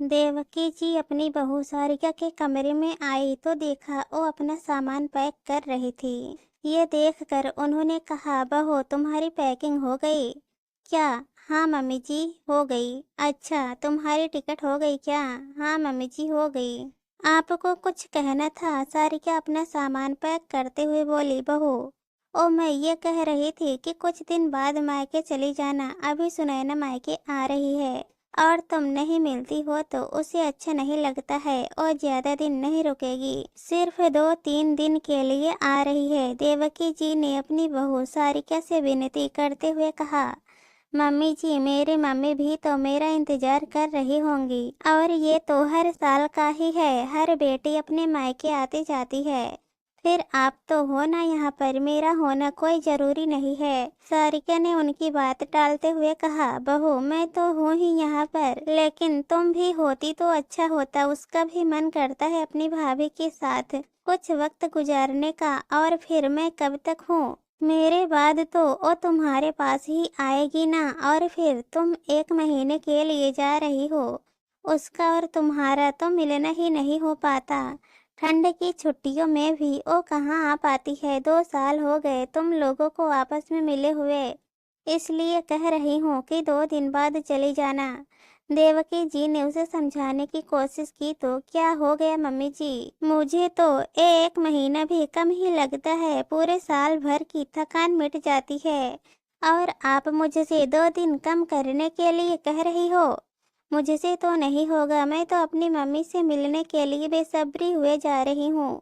देवकी जी अपनी बहू सारिका के कमरे में आई तो देखा वो अपना सामान पैक कर रही थी। ये देखकर उन्होंने कहा, बहू तुम्हारी पैकिंग हो गई क्या? हाँ मम्मी जी हो गई। अच्छा तुम्हारी टिकट हो गई क्या? हाँ मम्मी जी हो गई। आपको कुछ कहना था? सारिका अपना सामान पैक करते हुए बोली। बहू ओ मैं ये कह रही थी कि कुछ दिन बाद मायके चली जाना। अभी सुनैना मायके आ रही है और तुम नहीं मिलती हो तो उसे अच्छा नहीं लगता है और ज्यादा दिन नहीं रुकेगी। सिर्फ 2-3 दिन के लिए आ रही है। देवकी जी ने अपनी बहू सारिका से विनती करते हुए कहा, मम्मी जी मेरी मम्मी भी तो मेरा इंतजार कर रही होंगी और ये तो हर साल का ही है। हर बेटी अपने मायके आती जाती है। फिर आप तो हो ना यहाँ पर, मेरा होना कोई जरूरी नहीं है। सारिका ने उनकी बात टालते हुए कहा, बहू मैं तो हूँ ही यहाँ पर, लेकिन तुम भी होती तो अच्छा होता। उसका भी मन करता है अपनी भाभी के साथ कुछ वक्त गुजारने का। और फिर मैं कब तक हूँ? मेरे बाद तो वो तुम्हारे पास ही आएगी ना। और फिर तुम 1 महीने के लिए जा रही हो। उसका और तुम्हारा तो मिलना ही नहीं हो पाता। ठंड की छुट्टियों में भी वो कहाँ आ पाती है। 2 साल हो गए तुम लोगों को आपस में मिले हुए। इसलिए कह रही हूँ कि 2 दिन बाद चली जाना। देवकी जी ने उसे समझाने की कोशिश की तो क्या हो गया मम्मी जी? मुझे तो 1 महीना भी कम ही लगता है। पूरे साल भर की थकान मिट जाती है और आप मुझसे 2 दिन कम करने के लिए कह रही हो? मुझसे तो नहीं होगा। मैं तो अपनी मम्मी से मिलने के लिए बेसब्री हुए जा रही हूँ।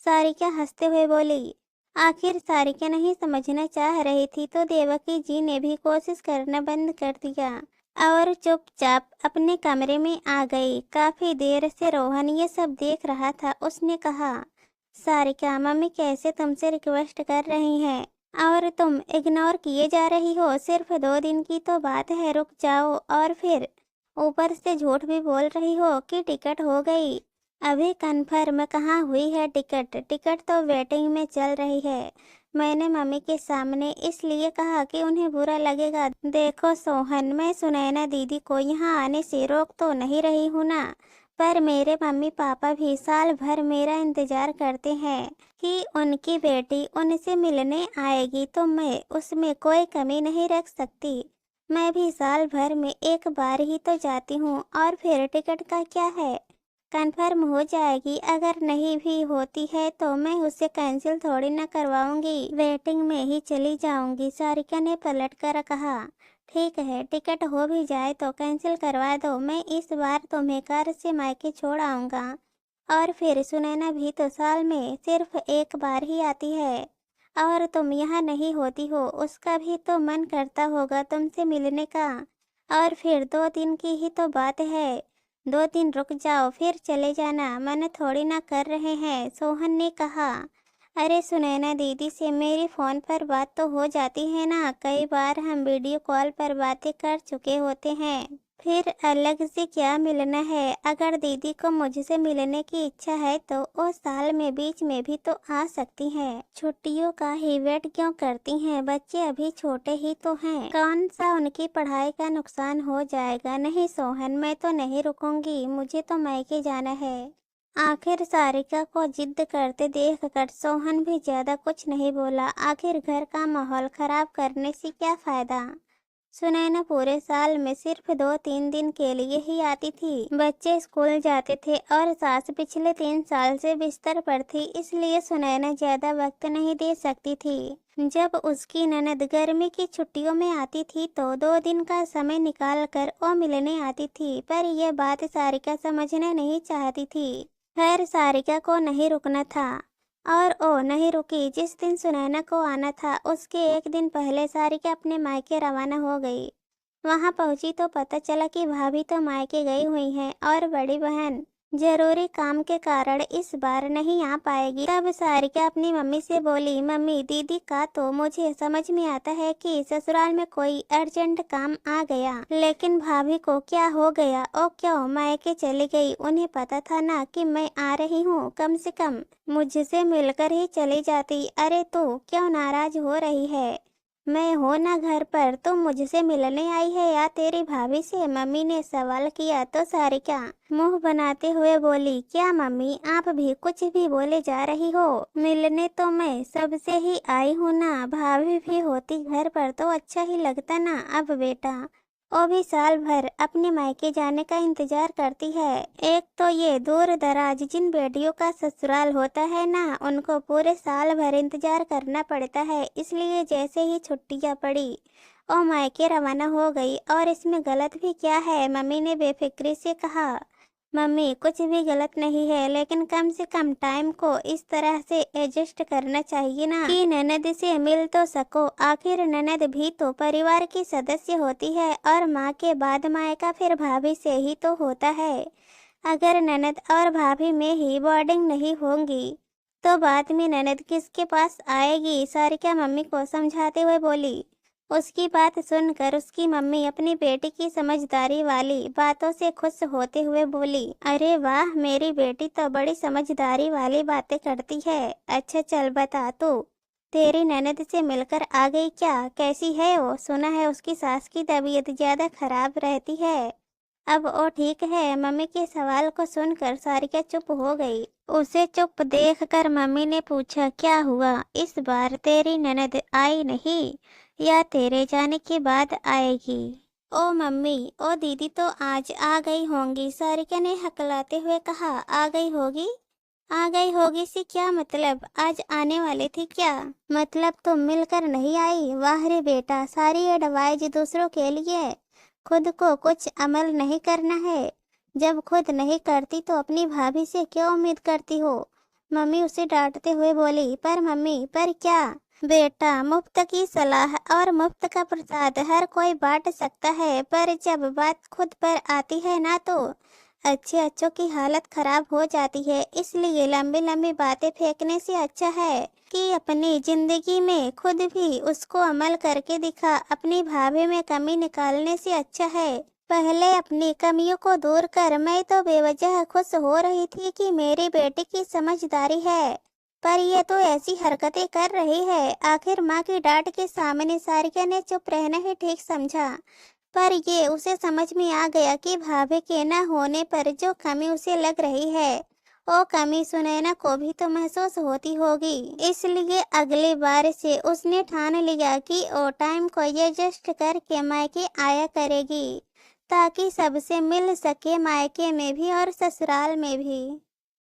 सारिका हंसते हुए बोली। आखिर सारिका नहीं समझना चाह रही थी तो देवकी जी ने भी कोशिश करना बंद कर दिया और चुपचाप अपने कमरे में आ गई। काफी देर से रोहन ये सब देख रहा था। उसने कहा, सारिका मम्मी कैसे तुमसे रिक्वेस्ट कर रही हैं और तुम इग्नोर किए जा रही हो। सिर्फ 2 दिन की तो बात है, रुक जाओ। और फिर ऊपर से झूठ भी बोल रही हो कि टिकट हो गई। अभी कंफर्म कहाँ हुई है टिकट? टिकट तो वेटिंग में चल रही है। मैंने मम्मी के सामने इसलिए कहा कि उन्हें बुरा लगेगा। देखो सोहन, मैं सुनैना दीदी को यहाँ आने से रोक तो नहीं रही हूँ ना, पर मेरे मम्मी पापा भी साल भर मेरा इंतजार करते हैं कि उनकी बेटी उनसे मिलने आएगी, तो मैं उसमें कोई कमी नहीं रख सकती। मैं भी साल भर में 1 बार ही तो जाती हूँ। और फिर टिकट का क्या है, कंफर्म हो जाएगी। अगर नहीं भी होती है तो मैं उसे कैंसिल थोड़ी ना करवाऊंगी, वेटिंग में ही चली जाऊंगी। सारिका ने पलट कर कहा, ठीक है टिकट हो भी जाए तो कैंसिल करवा दो। मैं इस बार तुम्हें कार से मायके छोड़ आऊंगा। और फिर सुनैना भी तो साल में सिर्फ 1 बार ही आती है और तुम यहाँ नहीं होती हो। उसका भी तो मन करता होगा तुमसे मिलने का। और फिर 2 दिन की ही तो बात है। 2 दिन रुक जाओ फिर चले जाना, मना थोड़ी ना कर रहे हैं। सोहन ने कहा, अरे सुनैना दीदी से मेरी फोन पर बात तो हो जाती है ना। कई बार हम वीडियो कॉल पर बातें कर चुके होते हैं। फिर अलग से क्या मिलना है? अगर दीदी को मुझसे मिलने की इच्छा है तो वो साल में बीच में भी तो आ सकती हैं। छुट्टियों का ही वेट क्यों करती हैं? बच्चे अभी छोटे ही तो हैं। कौन सा उनकी पढ़ाई का नुकसान हो जाएगा? नहीं सोहन, मैं तो नहीं रुकूंगी, मुझे तो मायके जाना है। आखिर सारिका को जिद करते देखकर सोहन भी ज्यादा कुछ नहीं बोला। आखिर घर का माहौल खराब करने से क्या फायदा? सुनैना पूरे साल में सिर्फ 2-3 दिन के लिए ही आती थी। बच्चे स्कूल जाते थे और सास पिछले 3 साल से बिस्तर पर थी, इसलिए सुनैना ज्यादा वक्त नहीं दे सकती थी। जब उसकी ननद गर्मी की छुट्टियों में आती थी तो 2 दिन का समय निकाल कर वो मिलने आती थी, पर यह बात सारिका समझना नहीं चाहती थी। खैर सारिका को नहीं रुकना था और ओ नहीं रुकी। जिस दिन सुनैना को आना था उसके 1 दिन पहले सारिका अपने मायके रवाना हो गई। वहां पहुंची तो पता चला कि भाभी तो मायके गई हुई हैं और बड़ी बहन जरूरी काम के कारण इस बार नहीं आ पाएगी। तब सारिका अपनी मम्मी से बोली, मम्मी दीदी का तो मुझे समझ में आता है कि ससुराल में कोई अर्जेंट काम आ गया, लेकिन भाभी को क्या हो गया? ओ क्यों मायके चली गई? उन्हें पता था ना कि मैं आ रही हूँ, कम से कम मुझसे मिलकर ही चली जाती। अरे तू क्यों नाराज हो रही है? मैं हूँ ना घर पर, तुम मुझसे मिलने आई है या तेरी भाभी से? मम्मी ने सवाल किया तो सारिका मुंह बनाते हुए बोली, क्या मम्मी आप भी कुछ भी बोले जा रही हो? मिलने तो मैं सबसे ही आई हूँ ना, भाभी भी होती घर पर तो अच्छा ही लगता ना। अब बेटा वो भी साल भर अपने मायके जाने का इंतजार करती है। एक तो ये दूर दराज जिन बेटियों का ससुराल होता है ना, उनको पूरे साल भर इंतजार करना पड़ता है। इसलिए जैसे ही छुट्टियां पड़ी वो मायके रवाना हो गई। और इसमें गलत भी क्या है? मम्मी ने बेफिक्री से कहा। मम्मी कुछ भी गलत नहीं है, लेकिन कम से कम टाइम को इस तरह से एडजस्ट करना चाहिए ना कि ननद से मिल तो सको। आखिर ननद भी तो परिवार की सदस्य होती है और माँ के बाद मायका फिर भाभी से ही तो होता है। अगर ननद और भाभी में ही बॉन्डिंग नहीं होंगी तो बाद में ननद किसके पास आएगी? सारिका मम्मी को समझाते हुए बोली। उसकी बात सुनकर उसकी मम्मी अपनी बेटी की समझदारी वाली बातों से खुश होते हुए बोली, अरे वाह, मेरी बेटी तो बड़ी समझदारी वाली बातें करती है। अच्छा चल बता, तू तेरी ननद से मिलकर आ गई क्या? कैसी है वो? सुना है उसकी सास की तबीयत ज्यादा खराब रहती है। अब वो ठीक है? मम्मी के सवाल को सुनकर सारिका चुप हो गई। उसे चुप देखकर मम्मी ने पूछा, क्या हुआ? इस बार तेरी ननद आई नहीं या तेरे जाने के बाद आएगी? ओ मम्मी, ओ दीदी तो आज आ गई होंगी, सारिका ने हकलाते हुए कहा। आ गई होगी? आ गई होगी से क्या मतलब? आज आने वाली थी क्या? मतलब तुम मिलकर नहीं आई? वाह रे बेटा, सारी एडवाइज दूसरों के लिए, खुद को कुछ अमल नहीं करना है। जब खुद नहीं करती तो अपनी भाभी से क्यों उम्मीद करती हो? मम्मी उसे डांटते हुए बोली। पर मम्मी, पर क्या? बेटा, मुफ्त की सलाह और मुफ्त का प्रसाद हर कोई बांट सकता है, पर जब बात खुद पर आती है ना तो अच्छे अच्छों की हालत खराब हो जाती है। इसलिए लंबी लंबी बातें फेंकने से अच्छा है कि अपनी जिंदगी में खुद भी उसको अमल करके दिखा। अपनी भाभी में कमी निकालने से अच्छा है पहले अपनी कमियों को दूर कर। मैं तो बेवजह खुश हो रही थी कि मेरी बेटी की समझदारी है, पर ये तो ऐसी हरकतें कर रही है। आखिर माँ की डांट के सामने सारिका ने चुप रहना ही ठीक समझा, पर ये उसे समझ में आ गया कि भाभी के न होने पर जो कमी उसे लग रही है वो कमी सुनैना को भी तो महसूस होती होगी। इसलिए अगली बार से उसने ठान लिया कि वो टाइम को एडजस्ट करके मायके आया करेगी ताकि सबसे मिल सके, मायके में भी और ससुराल में भी।